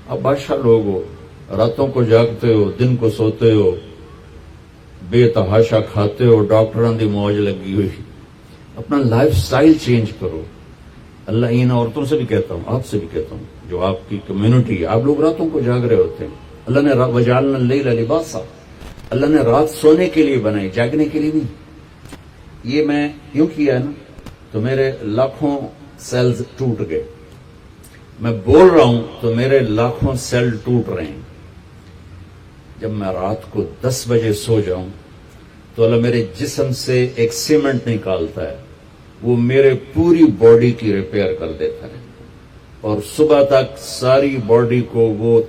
آپ بادشاہ لوگ ہو، راتوں کو جاگتے ہو، دن کو سوتے ہو، بے تحاشا کھاتے ہو، ڈاکٹروں دی موج لگی ہوئی. اپنا لائف سٹائل چینج کرو. اللہ ان عورتوں سے بھی کہتا ہوں، آپ سے بھی کہتا ہوں، جو آپ کی کمیونٹی ہے، آپ لوگ راتوں کو جاگ رہے ہوتے ہیں. اللہ نے وجعلنا اللیل لباسا، اللہ نے رات سونے کے لیے بنائی، جاگنے کے لیے نہیں. یہ میں یوں کیا ہے نا تو میرے لاکھوں سیلز ٹوٹ گئے. میں بول رہا ہوں تو میرے لاکھوں سیل ٹوٹ رہے ہیں. جب میں رات کو 10 بجے سو جاؤں تو اللہ میرے جسم سے ایک سیمنٹ نکالتا ہے، وہ میرے پوری باڈی کی ریپیئر کر دیتا ہے، اور صبح تک ساری باڈی کو وہ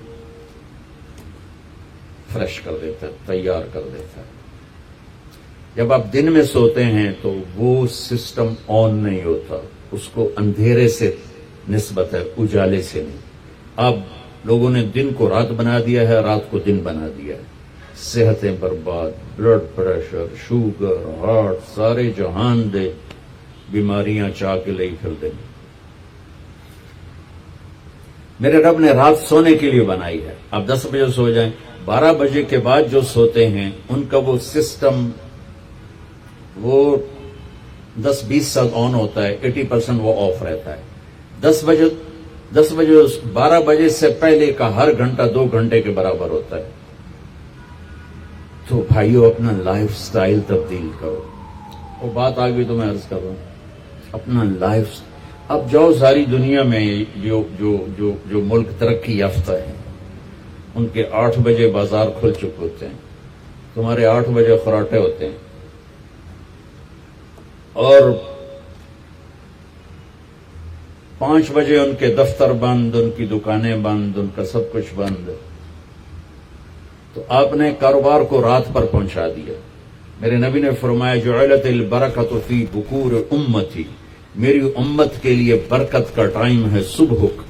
فریش کر دیتا ہے، تیار کر دیتا ہے. جب آپ دن میں سوتے ہیں تو وہ سسٹم آن نہیں ہوتا، اس کو اندھیرے سے نسبت ہے، اجالے سے نہیں. اب لوگوں نے دن کو رات بنا دیا ہے، رات کو دن بنا دیا ہے. صحتیں برباد، بلڈ پریشر، شوگر، ہارٹ، سارے جہان دے بیماریاں چاہ کے لئی پھر دیں. میرے رب نے رات سونے کے لیے بنائی ہے. آپ 10 بجے سو جائیں، 12 بجے کے بعد جو سوتے ہیں ان کا وہ سسٹم وہ 10-20% آن ہوتا ہے، 80% وہ آف رہتا ہے. 10 بجے 12 بجے سے پہلے کا ہر گھنٹہ 2 گھنٹے کے برابر ہوتا ہے. تو بھائیو اپنا لائف سٹائل تبدیل کرو. وہ بات آ گئی تو میں عرض کر رہا ہوں، اپنا لائف. اب جاؤ ساری دنیا میں جو ملک ترقی یافتہ ہیں ان کے 8 بجے بازار کھل چکے ہوتے ہیں، تمہارے 8 بجے خراٹے ہوتے ہیں، اور 5 بجے ان کے دفتر بند، ان کی دکانیں بند، ان کا سب کچھ بند. تو آپ نے کاروبار کو رات پر پہنچا دیا. میرے نبی نے فرمایا جعلت البرکۃ فی بکور امتی، میری امت کے لیے برکت کا ٹائم ہے صبح کا.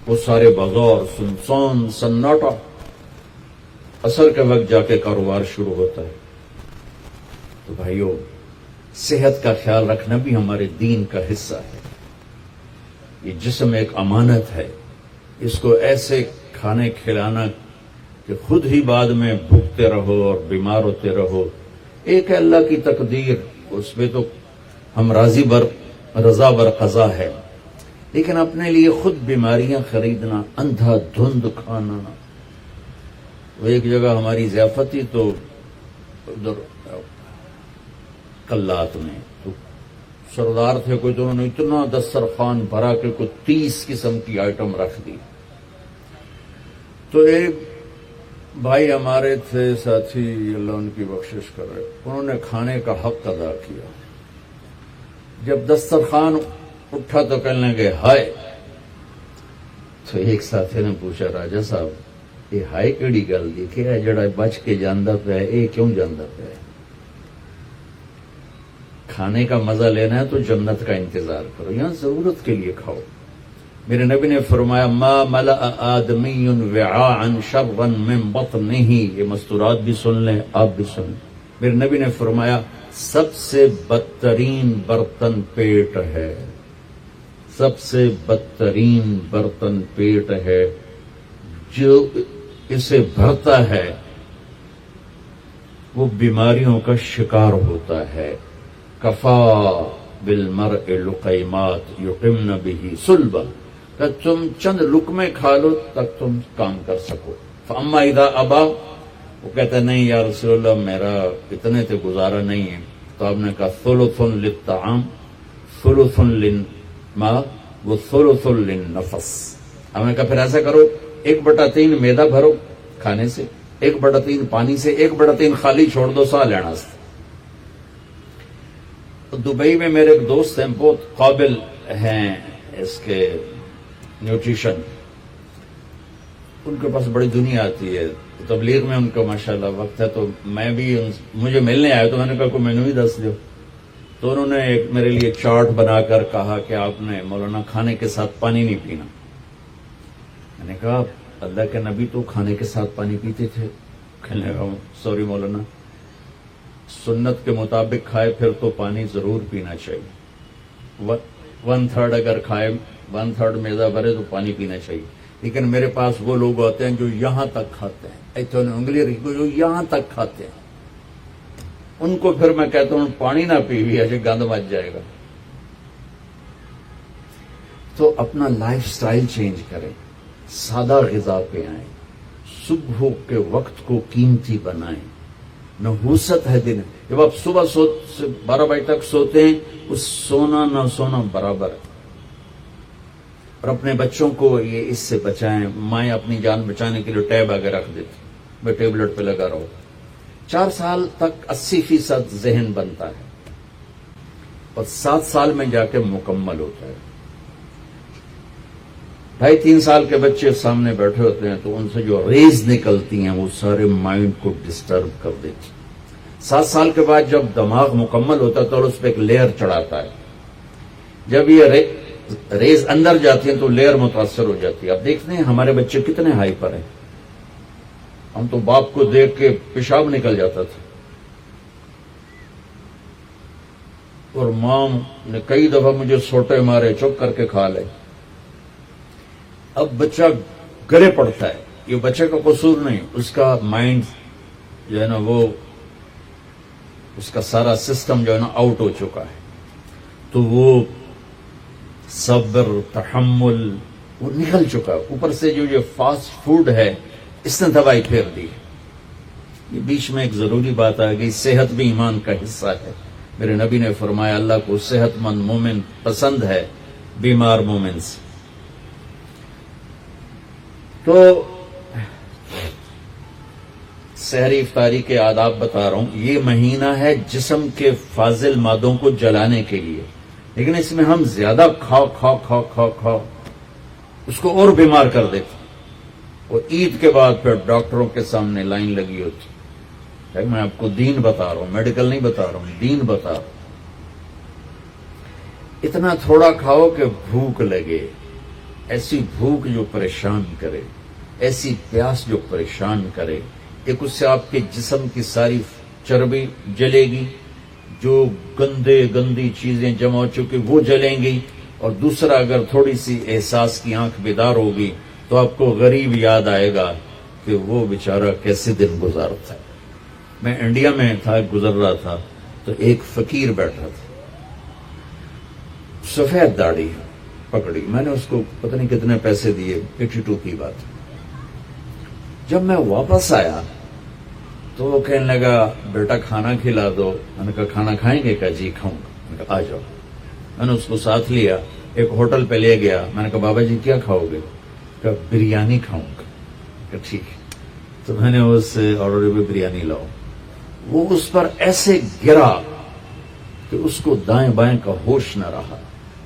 وہ سارے بازار سنسان سناٹا، عصر کے وقت جا کے کاروبار شروع ہوتا ہے. تو بھائیو صحت کا خیال رکھنا بھی ہمارے دین کا حصہ ہے. یہ جسم ایک امانت ہے، اس کو ایسے کھانے کھلانا کہ خود ہی بعد میں بھوکتے رہو اور بیمار ہوتے رہو. ایک ہے اللہ کی تقدیر، اس پہ تو ہم رضا بر قضا ہے، لیکن اپنے لیے خود بیماریاں خریدنا، اندھا دھند کھانا. وہ ایک جگہ ہماری ضیافت تھی تو ادھر کلات میں تو سردار تھے کوئی، تو انہوں نے اتنا دسترخوان بھرا کہ کوئی 30 قسم کی آئٹم رکھ دی. تو ایک بھائی ہمارے تھے ساتھی، اللہ ان کی بخشش کر رہے، انہوں نے کھانے کا حق ادا کیا. جب دسترخوان اٹھا تو کہنے لگے ہائے. تو ایک ساتھی نے پوچھا راجا صاحب یہ ہائے کیڑی گل دی کہ جڑا بچ کے جاندہ پہ ہے یہ کیوں جاندہ پہ ہے؟ کھانے کا مزہ لینا ہے تو جنت کا انتظار کرو، یہاں ضرورت کے لیے کھاؤ. میرے نبی نے فرمایا ما ملأ آدمی وعاء شرا من بطنہ. یہ مستورات بھی سن لیں، آپ بھی سن لیں. میرے نبی نے فرمایا سب سے بدترین برتن پیٹ ہے، سب سے بدترین برتن پیٹ ہے. جو اسے بھرتا ہے وہ بیماریوں کا شکار ہوتا ہے. کفا بالمرء لقیمات یقمن بہ صلبا، کہ تم چند لقمے کھا لو تک تم کام کر سکو. فاما اذا ابا، وہ کہتا ہے نہیں یا رسول اللہ میرا اتنے سے گزارا نہیں ہے. تو آپ نے کہا ثلث للطعام ثلث للماء و ثلث للنفس. ہم نے کہا پھر ایسا کرو 1/3 میدا بھرو کھانے سے، 1/3 پانی سے، 1/3 خالی چھوڑ دو سا لینا سے. دبئی میں میرے ایک دوست ہیں، بہت قابل ہیں اس کے نیوٹریشن، ان کے پاس بڑی دنیا آتی ہے تبلیغ میں، ان کا ماشاءاللہ وقت ہے. تو میں بھی مجھے ملنے آئے تو میں نے کہا کوئی مینو ہی دس دو. تو انہوں نے ایک میرے لیے چارٹ بنا کر کہا کہ آپ نے مولانا کھانے کے ساتھ پانی نہیں پینا. میں نے کہا اللہ کے نبی تو کھانے کے ساتھ پانی پیتے تھے. کہنے لگا سوری مولانا، سنت کے مطابق کھائے پھر تو پانی ضرور پینا چاہیے. 1/3 اگر کھائے 1/3 میدا بھرے تو پانی پینا چاہیے. لیکن میرے پاس وہ لوگ آتے ہیں جو یہاں تک کھاتے ہیں، ایتھے انگلی رکھو جو یہاں تک کھاتے ہیں، ان کو پھر میں کہتا ہوں پانی نہ پیوی ایسے گند مچ جائے گا۔ تو اپنا لائف سٹائل چینج کریں، سادہ غذا پہ آئیں، صبح کے وقت کو قیمتی بنائیں۔ نحوست ہے دن، جب آپ صبح 12 بجے تک سوتے ہیں، اس سونا نہ سونا برابر ہے۔ اور اپنے بچوں کو یہ اس سے بچائیں۔ مائیں اپنی جان بچانے کے لیے ٹیب آگے رکھ دیتی، میں ٹیبلٹ پہ لگا رہا 4 سال تک 80% ذہن بنتا ہے اور 7 سال میں جا کے مکمل ہوتا ہے۔ 2.5-3 سال کے بچے سامنے بیٹھے ہوتے ہیں تو ان سے جو ریز نکلتی ہیں وہ سارے مائنڈ کو ڈسٹرب کر دیتی۔ 7 سال کے بعد جب دماغ مکمل ہوتا ہے تو اس پہ ایک لیئر چڑھاتا ہے، جب یہ ریز اندر جاتی ہیں تو لیئر متاثر ہو جاتی ہے۔ اب دیکھتے ہیں ہمارے بچے کتنے ہائپر ہیں، ہم تو باپ کو دیکھ کے پیشاب نکل جاتا تھا، اور ماں نے کئی دفعہ مجھے سوٹے مارے، چپ کر کے کھا لے۔ اب بچہ گلے پڑتا ہے، یہ بچے کا قصور نہیں، اس کا مائنڈ جو ہے نا وہ اس کا سارا سسٹم جو ہے نا آؤٹ ہو چکا ہے، تو وہ صبر تحمل وہ نکل چکا ہے۔ اوپر سے جو یہ فاسٹ فوڈ ہے اس نے دوائی پھیر دی۔ یہ بیچ میں ایک ضروری بات آ گئی، صحت بھی ایمان کا حصہ ہے۔ میرے نبی نے فرمایا اللہ کو صحت مند مومن پسند ہے بیمار مومن سے۔ تو سحری افطاری کے آداب بتا رہا ہوں۔ یہ مہینہ ہے جسم کے فاضل مادوں کو جلانے کے لیے، لیکن اس میں ہم زیادہ کھا اس کو اور بیمار کر دیتے، اور عید کے بعد پھر ڈاکٹروں کے سامنے لائن لگی ہوتی۔ میں آپ کو دین بتا رہا ہوں، میڈیکل نہیں بتا رہا ہوں، دین بتا رہا ہوں۔ اتنا تھوڑا کھاؤ کہ بھوک لگے، ایسی بھوک جو پریشان کرے، ایسی پیاس جو پریشان کرے۔ ایک اس سے آپ کے جسم کی ساری چربی جلے گی، جو گندی چیزیں جمع ہو چکی وہ جلیں گی، اور دوسرا اگر تھوڑی سی احساس کی آنکھ بیدار ہوگی تو آپ کو غریب یاد آئے گا کہ وہ بیچارہ کیسے دن گزارتا ہے۔ میں انڈیا میں تھا، گزر رہا تھا تو ایک فقیر بیٹھا تھا، سفید داڑھی پکڑی، میں نے اس کو پتہ نہیں کتنے پیسے دیے، 82 کی بات۔ جب میں واپس آیا تو وہ کہنے لگا بیٹا کھانا کھلا دو۔ میں نے کہا کھانا کھائیں گے؟ کہا جی کھاؤں گا۔ میں نے کہا آ جاؤ۔ میں نے اس کو ساتھ لیا، ایک ہوٹل پہ لے گیا۔ میں نے کہا بابا جی کیا کھاؤ گے؟ کہا بریانی کھاؤں گا۔ کہا ٹھیک ہے۔ تو میں نے اس سے آرڈر پہ بریانی لاؤ۔ وہ اس پر ایسے گرا کہ اس کو دائیں بائیں کا ہوش نہ رہا۔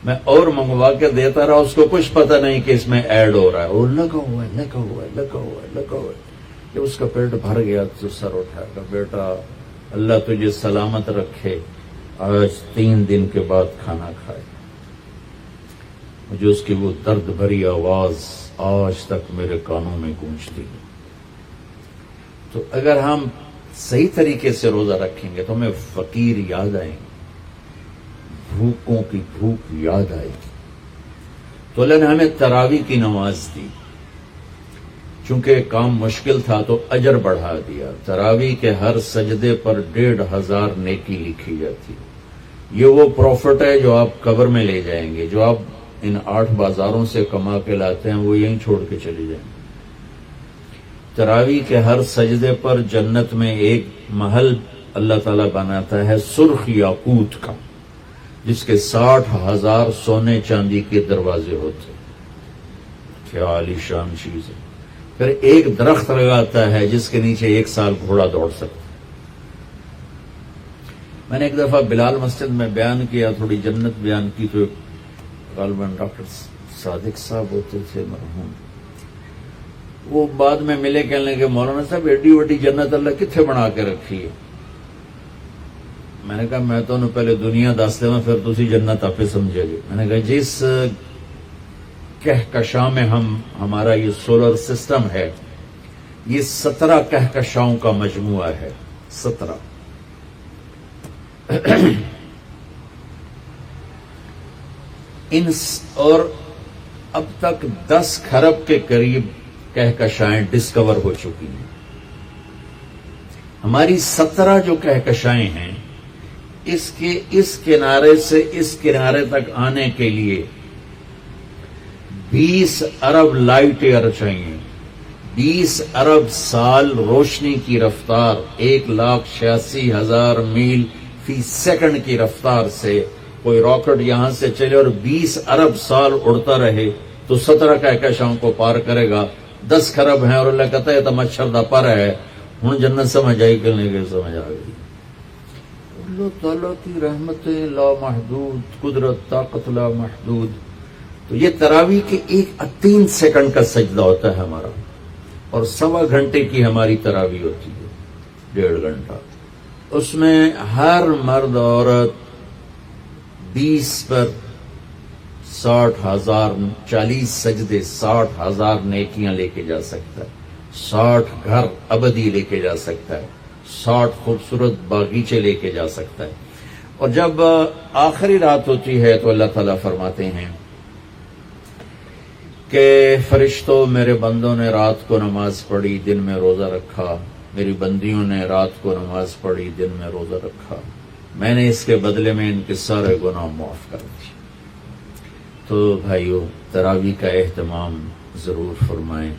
میں اور منگوا کے دیتا رہا، اس کو کچھ پتہ نہیں کہ اس میں ایڈ ہو رہا ہے، وہ لگا ہوا ہے۔ جب اس کا پیٹ بھر گیا تو سر اٹھایا کہ بیٹا اللہ تجھے سلامت رکھے، آج 3 دن کے بعد کھانا کھائے۔ مجھے اس کی وہ درد بھری آواز آج تک میرے کانوں میں گونجتی ہے۔ تو اگر ہم صحیح طریقے سے روزہ رکھیں گے تو ہمیں فقیر یاد آئیں گے، بھوکوں کی بھوک یاد آئے گی۔ تو اللہ نے ہمیں تراویح کی نماز دی، چونکہ کام مشکل تھا تو اجر بڑھا دیا۔ تراویح کے ہر سجدے پر 1500 نیکی لکھی جاتی ہے۔ یہ وہ پروفٹ ہے جو آپ قبر میں لے جائیں گے، جو آپ ان 8 بازاروں سے کما کے لاتے ہیں وہ یہیں چھوڑ کے چلے جائیں گے۔ تراویح کے ہر سجدے پر جنت میں ایک محل اللہ تعالیٰ بناتا ہے سرخ یاقوت کا، جس کے 60,000 سونے چاندی کے دروازے ہوتے ہیں۔ کیا عالی شان چیز ہے۔ پھر ایک درخت لگاتا ہے جس کے نیچے 1 سال گھوڑا دوڑ سکتا ہے۔ میں نے ایک دفعہ بلال مسجد میں بیان کیا، تھوڑی جنت بیان کی، تو غالباً ڈاکٹر صادق صاحب ہوتے تھے مرحوم، وہ بعد میں ملے، کہنے لگے مولانا صاحب ایڈی وڈی جنت اللہ کتنے بنا کے رکھی ہے؟ میں نے کہا میں تو انہوں پہلے دنیا دستے میں پھر تسی جنت آپ سمجھے گی۔ میں نے کہا جس کہکشاں میں ہمارا یہ سولر سسٹم ہے، یہ 17 کہکشاؤں کا مجموعہ ہے، 17۔ اور اب تک 10 کھرب کے قریب کہکشائیں ڈسکور ہو چکی ہیں. ہماری 17 جو کہکشائیں ہیں اس کے اس کنارے سے اس کنارے تک آنے کے لیے 20 ارب لائٹ ایئر چاہیے. 20 ارب سال روشنی کی رفتار 1,86,000 میل فی سیکنڈ کی رفتار سے کوئی راکٹ یہاں سے چلے اور 20 ارب سال اڑتا رہے تو 17 کہکشاؤں کو پار کرے گا. 10 کھرب ہیں اور اللہ کہتا ہے تو مچھر دا پر ہے. ہوں جنت سمجھ آئی کہ نہیں سمجھ آ گئی. اللہ تعالیٰ کی رحمتیں لا محدود، قدرت طاقت لا محدود. تو یہ تراویح کے 3 سیکنڈ کا سجدہ ہوتا ہے ہمارا، اور 1.25 گھنٹے کی ہماری تراویح ہوتی ہے، 1.5 گھنٹہ. اس میں ہر مرد عورت 20 پر 60,000 40 سجدے 60,000 نیکیاں لے کے جا سکتا ہے، 60 گھر ابدی لے کے جا سکتا ہے، 60 خوبصورت باغیچے لے کے جا سکتا ہے. اور جب آخری رات ہوتی ہے تو اللہ تعالیٰ فرماتے ہیں کہ فرشتوں میرے بندوں نے رات کو نماز پڑھی، دن میں روزہ رکھا، میری بندیوں نے رات کو نماز پڑھی، دن میں روزہ رکھا، میں نے اس کے بدلے میں ان کے سارے گناہ معاف کر دیے. تو بھائیو، تراویح کا اہتمام ضرور فرمائیں.